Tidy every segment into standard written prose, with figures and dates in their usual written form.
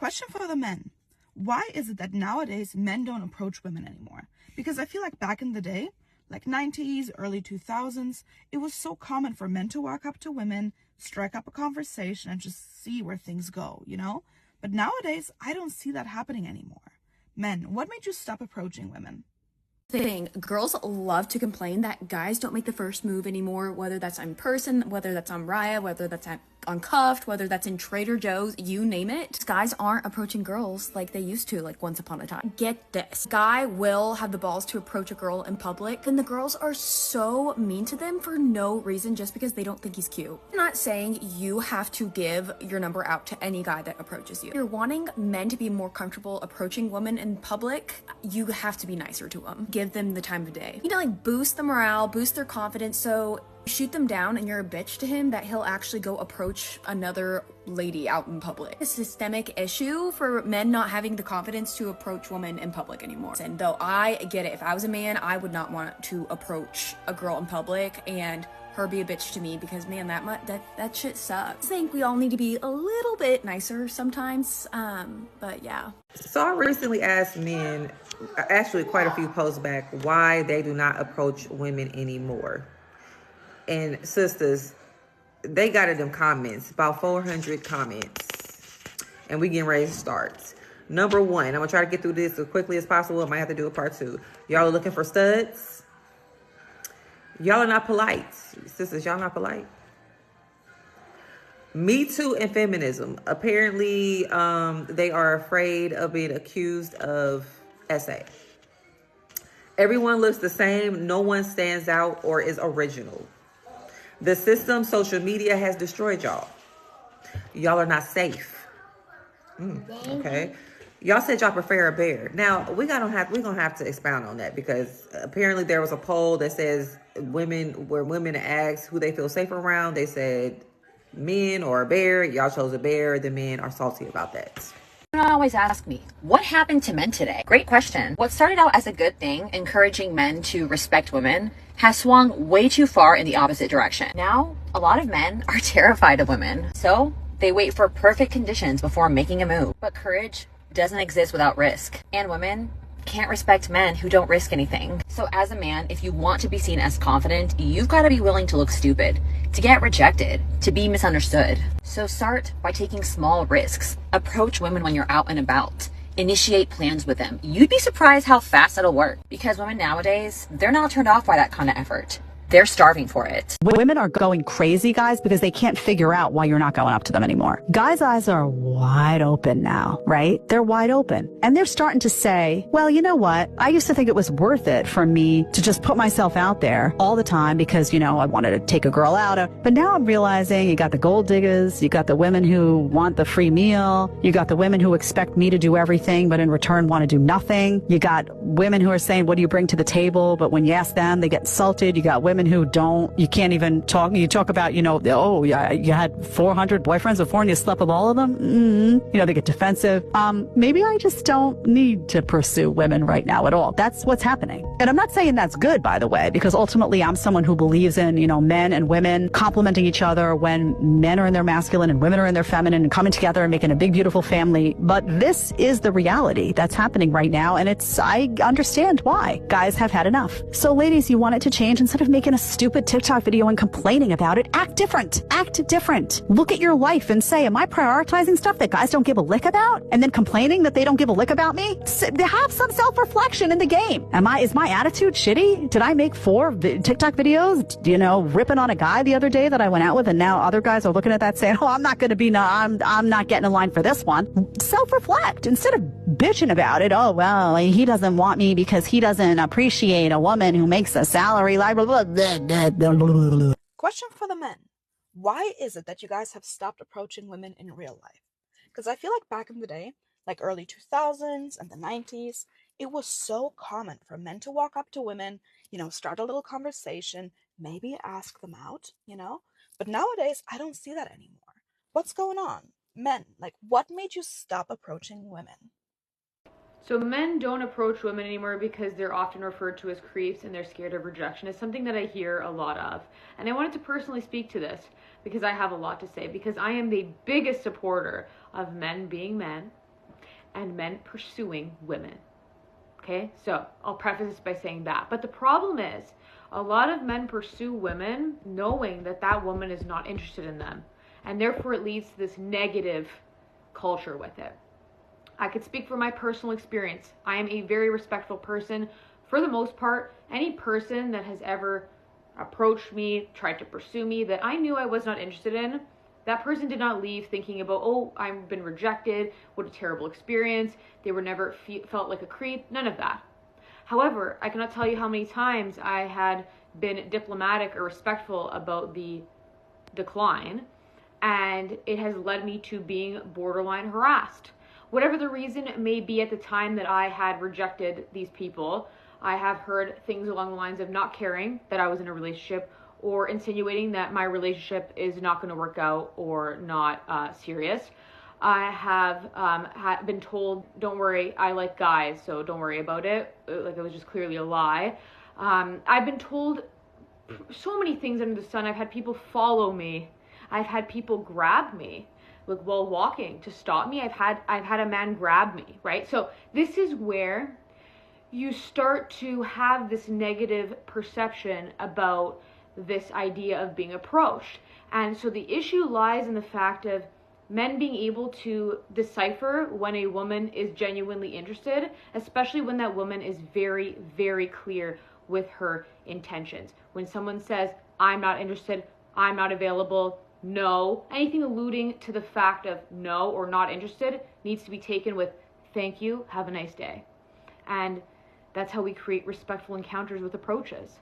Question for the men. Why is it that nowadays men don't approach women anymore? Because I feel like back in the day, like 90s, early 2000s, it was so common for men to walk up to women, strike up a conversation, and just see where things go, you know? But nowadays, I don't see that happening anymore. Men, what made you stop approaching women? Thing. Girls love to complain that guys don't make the first move anymore, whether that's in person, whether that's on Raya, whether that's on Cuffed, whether that's in Trader Joe's, you name it. Guys aren't approaching girls like they used to, like once upon a time. Get this. Guy will have the balls to approach a girl in public, and the girls are so mean to them for no reason, just because they don't think he's cute. I'm not saying you have to give your number out to any guy that approaches you. If you're wanting men to be more comfortable approaching women in public, you have to be nicer to them. Give them the time of day. You know, like boost the morale, boost their confidence, so shoot them down and you're a bitch to him, that he'll actually go approach another lady out in public. A systemic issue for men not having the confidence to approach women in public anymore. And though I get it, if I was a man, I would not want to approach a girl in public and her be a bitch to me, because man, that shit sucks. I think we all need to be a little bit nicer sometimes, but yeah. So I recently asked men, actually quite a few posts back, why they do not approach women anymore. And sisters, they got in them comments, about 400 comments. And we getting ready to start. Number one, I'm going to try to get through this as quickly as possible. I might have to do a part 2. Y'all are looking for studs. Y'all are not polite. Sisters, y'all not polite. Me Too and feminism. Apparently, they are afraid of being accused of SA. Everyone looks the same. No one stands out or is original. The system, social media, has destroyed y'all. Y'all are not safe. Okay. Y'all said y'all prefer a bear. Now, we're gonna have to expound on that, because apparently there was a poll that says women asked who they feel safe around, they said men or a bear. Y'all chose a bear. The men are salty about that. Always ask me, what happened to men today? Great question. What started out as a good thing, encouraging men to respect women, has swung way too far in the opposite direction. Now, a lot of men are terrified of women, so they wait for perfect conditions before making a move. But courage doesn't exist without risk, and women can't respect men who don't risk anything. So as a man, if you want to be seen as confident, you've got to be willing to look stupid, to get rejected, to be misunderstood. So start by taking small risks. Approach women when you're out and about. Initiate plans with them. You'd be surprised how fast it'll work, because women nowadays, they're not turned off by that kind of effort. They're starving for it. Women are going crazy, guys, because they can't figure out why you're not going up to them anymore. Guys' eyes are wide open now, right? They're wide open. And they're starting to say, well, you know what? I used to think it was worth it for me to just put myself out there all the time because, you know, I wanted to take a girl out. But now I'm realizing you got the gold diggers, you got the women who want the free meal, you got the women who expect me to do everything, but in return want to do nothing. You got women who are saying, what do you bring to the table? But when you ask them, they get insulted. You got women who don't, you can't even talk. You talk about, you know, oh yeah, you had 400 boyfriends before and you slept with all of them. You know, they get defensive. Maybe I just don't need to pursue women right now at all. That's what's happening. And I'm not saying that's good, by the way, because ultimately I'm someone who believes in, you know, men and women complementing each other when men are in their masculine and women are in their feminine and coming together and making a big, beautiful family. But this is the reality that's happening right now. And I understand why. Guys have had enough. So ladies, you want it to change. Instead of making a stupid TikTok video and complaining about it, act different. Act different. Look at your life and say, am I prioritizing stuff that guys don't give a lick about? And then complaining that they don't give a lick about me? Have some self-reflection in the game. Is my attitude shitty? Did I make 4 TikTok videos, you know, ripping on a guy the other day that I went out with, and now other guys are looking at that saying, oh, I'm not going to be, I'm not getting in line for this one. Self-reflect instead of bitching about it. Oh, well, he doesn't want me because he doesn't appreciate a woman who makes a salary, blah, blah, blah, blah, blah. Question for the men. Why is it that you guys have stopped approaching women in real life? Because I feel like back in the day, like early 2000s and the 90s, it was so common for men to walk up to women, you know, start a little conversation, maybe ask them out, you know? But nowadays, I don't see that anymore. What's going on? Men, like, what made you stop approaching women? So men don't approach women anymore because they're often referred to as creeps and they're scared of rejection. It's something that I hear a lot of. And I wanted to personally speak to this because I have a lot to say, because I am the biggest supporter of men being men and men pursuing women. Okay, so I'll preface this by saying that. But the problem is, a lot of men pursue women knowing that that woman is not interested in them. And therefore it leads to this negative culture with it. I could speak from my personal experience. I am a very respectful person. For the most part, any person that has ever approached me, tried to pursue me, that I knew I was not interested in, that person did not leave thinking about, oh, I've been rejected, what a terrible experience, they were never felt like a creep, none of that. However, I cannot tell you how many times I had been diplomatic or respectful about the decline, and it has led me to being borderline harassed. Whatever the reason may be at the time that I had rejected these people, I have heard things along the lines of not caring that I was in a relationship, or insinuating that my relationship is not going to work out or not serious. I have been told, don't worry, I like guys, so don't worry about it. Like, it was just clearly a lie. I've been told so many things under the sun. I've had people follow me. I've had people grab me, like, while walking to stop me. I've had a man grab me, right? So this is where you start to have this negative perception about this idea of being approached. And so the issue lies in the fact of men being able to decipher when a woman is genuinely interested, especially when that woman is very, very clear with her intentions. When someone says, I'm not interested, I'm not available, no, anything alluding to the fact of no or not interested needs to be taken with thank you, have a nice day. And that's how we create respectful encounters with approaches.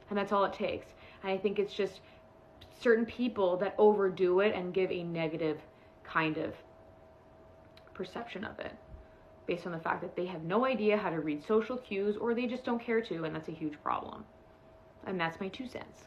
And that's all it takes. And I think it's just certain people that overdo it and give a negative kind of perception of it based on the fact that they have no idea how to read social cues, or they just don't care to, and that's a huge problem. And that's my 2 cents.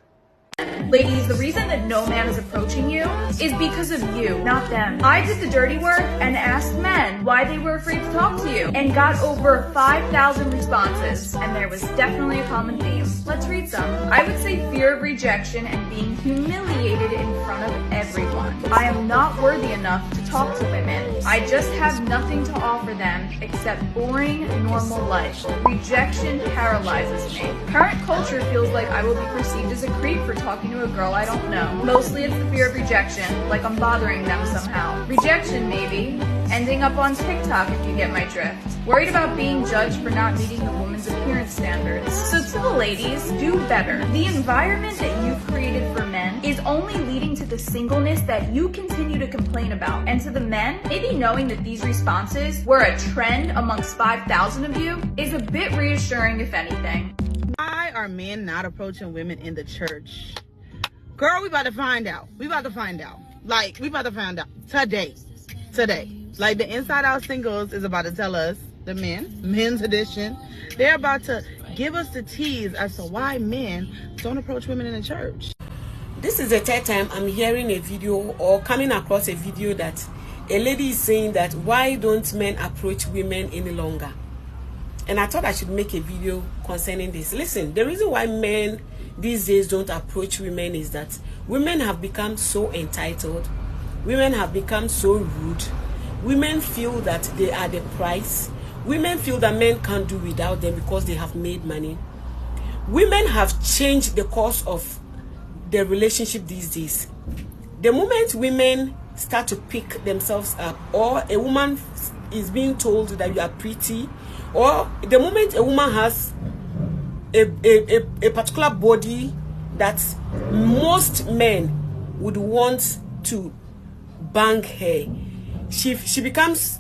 Ladies, the reason that no man is approaching you is because of you, not them. I did the dirty work and asked men why they were afraid to talk to you, and got over 5,000 responses, and there was definitely a common theme. Let's read some. I would say fear of rejection and being humiliated in front of everyone. I am not worthy enough to talk to women. I just have nothing to offer them except boring, normal life. Rejection paralyzes me. Current culture feels like I will be perceived as a creep for talking to a girl I don't know. Mostly it's the fear of rejection, like I'm bothering them somehow. Rejection, maybe. Ending up on TikTok, if you get my drift. Worried about being judged for not meeting the woman's appearance standards. So to the ladies, do better. The environment that you've created for men is only leading to the singleness that you continue to complain about. And to the men, maybe knowing that these responses were a trend amongst 5,000 of you is a bit reassuring, if anything. Why are men not approaching women in the church? Girl, we about to find out. We about to find out. Like, we about to find out today. Like, the Inside Out Singles is about to tell us, the men's edition, they're about to give us the tease as to why men don't approach women in the church. This is the third time I'm hearing a video or coming across a video that a lady is saying that why don't men approach women any longer? And I thought I should make a video concerning this. Listen, the reason why men these days don't approach women is that women have become so entitled. Women have become so rude. Women feel that they are the price. Women feel that men can't do without them because they have made money. Women have changed the course of the relationship these days. The moment women start to pick themselves up, or a woman is being told that you are pretty, or the moment a woman has a particular body that most men would want to bang her, she becomes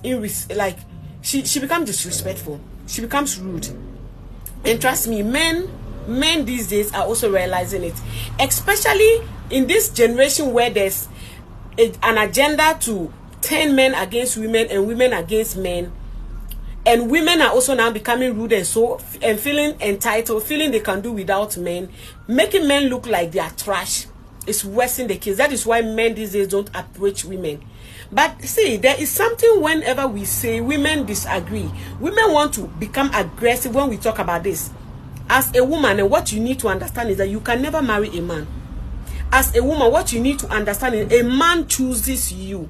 she becomes disrespectful. She becomes rude. And trust me, men these days are also realizing it, especially in this generation where there's an agenda to turn men against women and women against men. And women are also now becoming rude and feeling entitled, feeling they can do without men, making men look like they are trash. It's worse in the case. That is why men these days don't approach women. But see, there is something whenever we say women disagree. Women want to become aggressive when we talk about this. As a woman, and what you need to understand is that you can never marry a man. As a woman, what you need to understand is a man chooses you.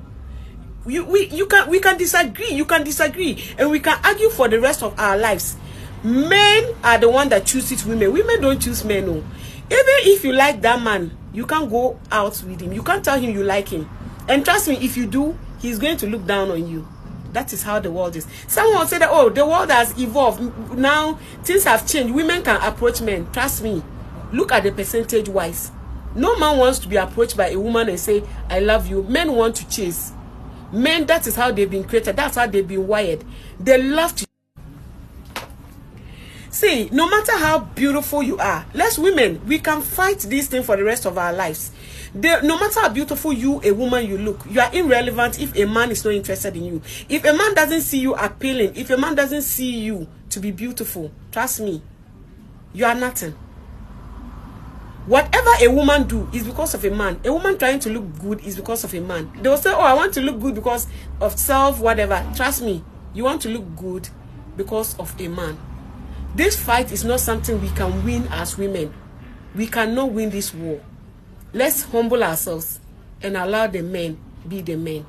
we can disagree. You can disagree, and we can argue for the rest of our lives. Men are the one that chooses women. Women don't choose men. No. Even if you like that man, you can't go out with him. You can't tell him you like him. And trust me, if you do, he's going to look down on you. That is how the world is. Someone will say that, oh, the world has evolved. Now, things have changed. Women can approach men. Trust me. Look at the percentage-wise. No man wants to be approached by a woman and say, I love you. Men want to chase. Men, that is how they've been created. That's how they've been wired. They love to. See, no matter how beautiful you are, let's women, we can fight this thing for the rest of our lives. No matter how beautiful a woman you look, you are irrelevant if a man is not interested in you. If a man doesn't see you appealing, if a man doesn't see you to be beautiful, trust me, you are nothing. Whatever a woman do is because of a man. A woman trying to look good is because of a man. They will say, oh, I want to look good because of self, whatever. Trust me, you want to look good because of a man. This fight is not something we can win as women. We cannot win this war. Let's humble ourselves and allow the men be the men.